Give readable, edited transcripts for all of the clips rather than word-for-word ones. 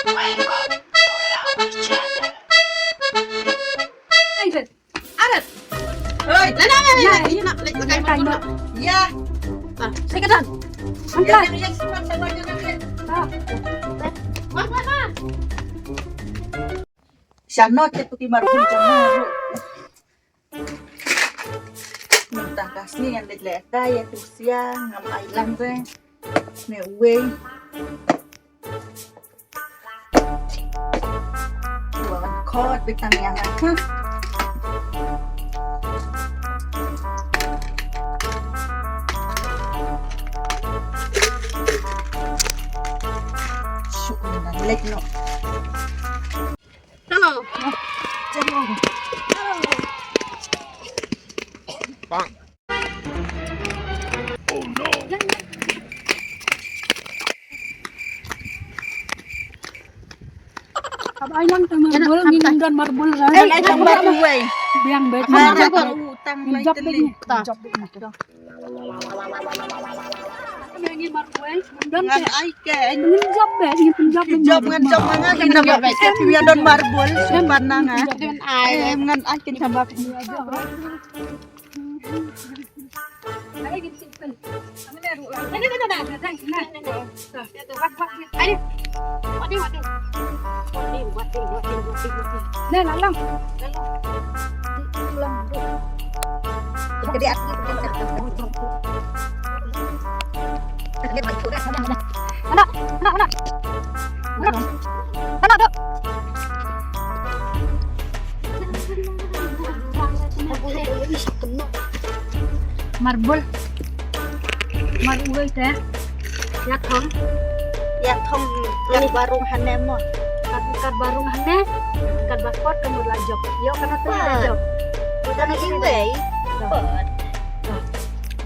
Welcome to Lawi Channel. Aret, Aret. Hoy, Iya, nak lagay mo Tayo. na. Yeah. Sige dan. Yan Angkat. yan simpan sa bayan natin. Siyanot ito ti Marvin Jamaro. Nagtakas niya yung legleka, yung tusya, ng island rin. May uwi. Huwag kot, bitang yan ha. Syukun na, leg no. Hello. Bang. Oh no. Abay lang tayo marbol, nginundan marbol sa. Ay, ay, tambah uwi. Biang bet. Harap ang utang may Job tali. Job ito. Kami ngin marbol, ngundan Ngan ke. ay kay Ngin job bet, ngin penjob. job nga kinabak kaya don marbol sumpan na nga. Don ay. Ngan ay kinabak. Ay, gid simple. Ano meron lang. Ano na. Ay. Wadi. Nah, lalang. Jadi aku Anak. Marbol teh. Ya thong. ya thong yang barung hanem mo. Kad barung hane. Kad basport kamu lajop. Yo kana tuh lajop. Udah iwe.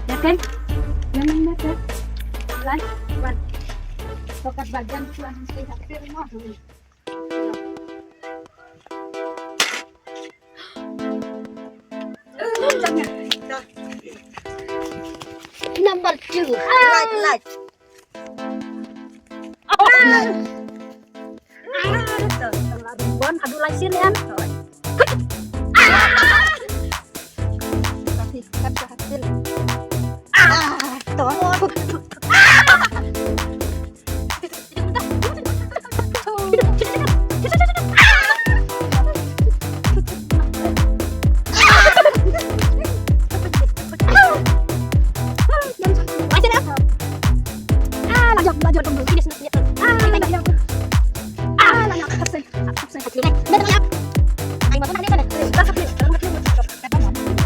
Ya kan? Yang mana teh? Lan. Tokat bagian tuan saya hampir mah. Number 2. Like. Bon, aduh laisin ya. Tapi kan berhasil. Toh. Lajop dulu. Ini senang lihat. Lajop.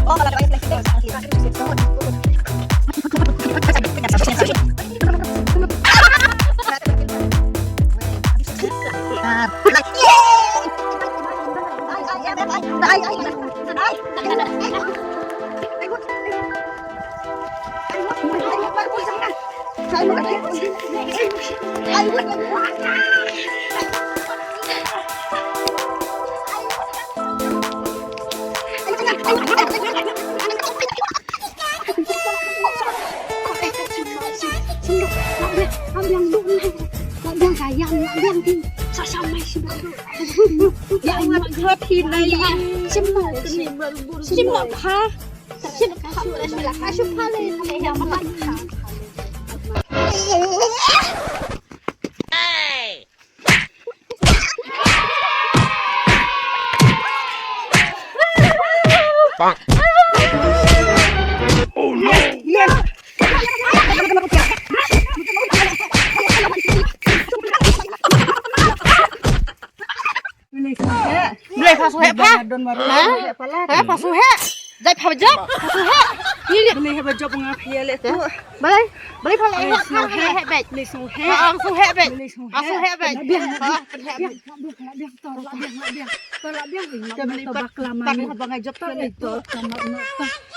Oh, kalau ada yang Bang. Oh no. Boleh pasuhe pa? Don maru. Pasuhe. Dai pajak. Pasuhe. Ini Boleh bajak nga piyale tu. balai. Balai pala ewak kan he bet. Boleh suhe. Suhe bet. Boleh suhe. Suhe bet. Tanah bangay job tu itu.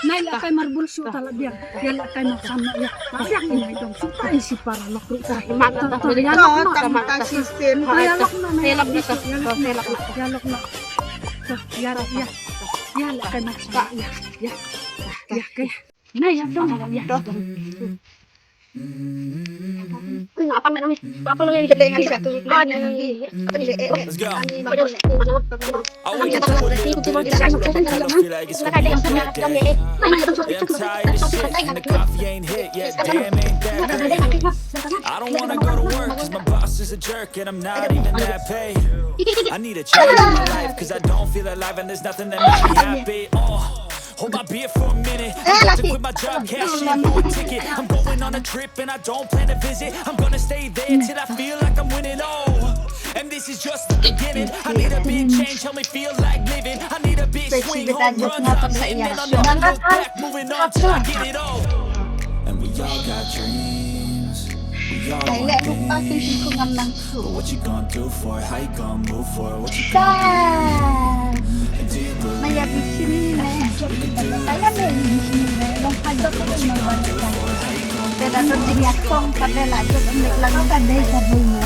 Nay la kay marbol su tala biang. Ya la kay maksama ya. Biang ini dong supaya si para lokru tah. Mata tak boleh No, tama kasisten. Helak na. Helak na. Helak na. Ya la kay maksama ya. Ya kay. Nay ya dong ya dong. Apa namanya? Apa lo yang dengan satu kan ini Let's go. ini I wake up to a little bit different, but I don't feel like it's gonna be a bad day. Yeah, I'm tired of shit, and the coffee ain't hit yet. Damn, ain't that great. I don't wanna go to work, cause my boss is a jerk, and I'm not even that paid. I need a change in my life, cause I don't feel alive, and there's nothing that makes me happy. Hold my beer for a minute. I'm about to quit my job, cash in for a ticket. I'm going on a trip and I don't plan to visit. I'm gonna stay there till I feel like I'm winning. Oh, and this is just the beginning. I need a big change, help me feel like living. I need a big swing, home runs, I'm hitting it. I'll never look back, moving on till I get it all. And we all got dreams. We all Đấy want lẽ lúc bác khi things. không ăn năng But sủa. what you gonna do for it? How you gonna move for it? What you gonna do? And do you believe Maya di sini nih. Saya nih di sini nih. Long pajak itu membantu. Beda kerjanya kong pada lagi untuk lalu pada sabunnya.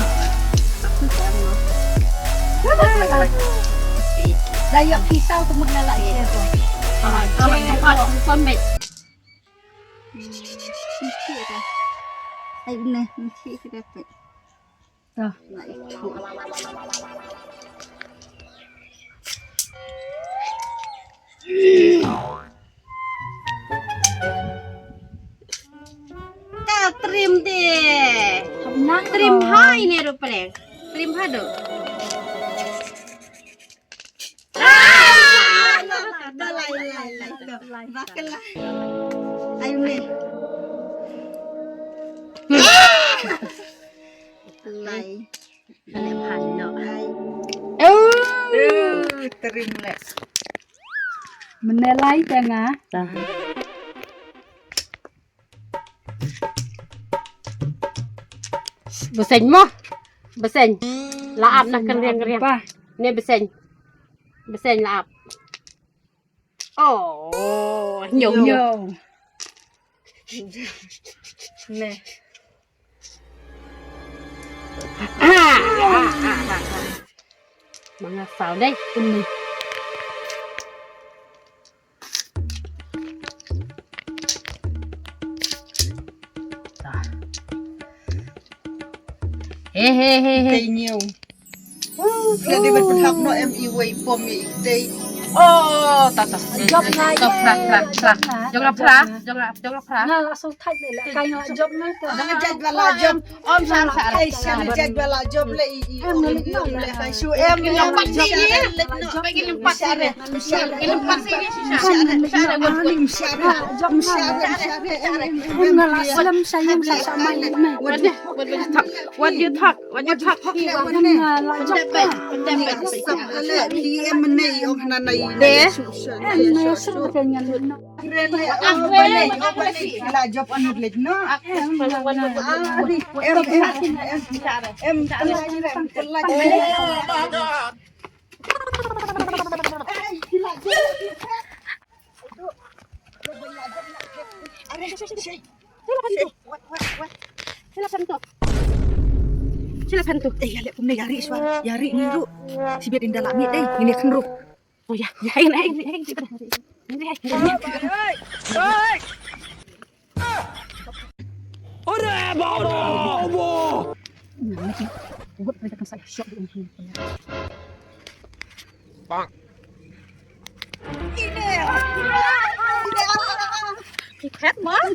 Dayak pisau tu mengalak ya tu. con mệt Ay nih, mesti kita dapat. Dah. trim deh Nang trim hai ini rupanya trim hado Dah lai. Makanlah. Ayo nih. Lai. trim hado Terima. menelai tengah. Beseng mo. Beseng. Laap na keriang-keriang. Pa. Ni beseng. Beseng laap. Oh, nhung nhung. Nih. Mga sao đây. Ini. Hehehe. Cây nhiều. Cái đi mình học nó em yêu quay bom vậy đây. Oh, tak tak. Job ngay. Job pra. Jom pra. Nah, langsung thay để lại cây nó job ngay từ. Jangan jadwal job. Om sar sar. Ay, siya jadwal job le Em nó lịch nọ là phải su em Lempat sini. Bagi lempat sini. Lempat sini sisa. Em là Lam sayang sama ini. What you talk? Em là job Pendapat. thì em này ông này này Deh. em nó sering kayaknya nó. là job anh lịch nó em Silakan tuh. ya lihat pun yari suara yari nih ru si biar indah lami deh ini kan ru Oh ya, ini. Buat mereka kan saya shock di sini. Bonk. Cat mo? Em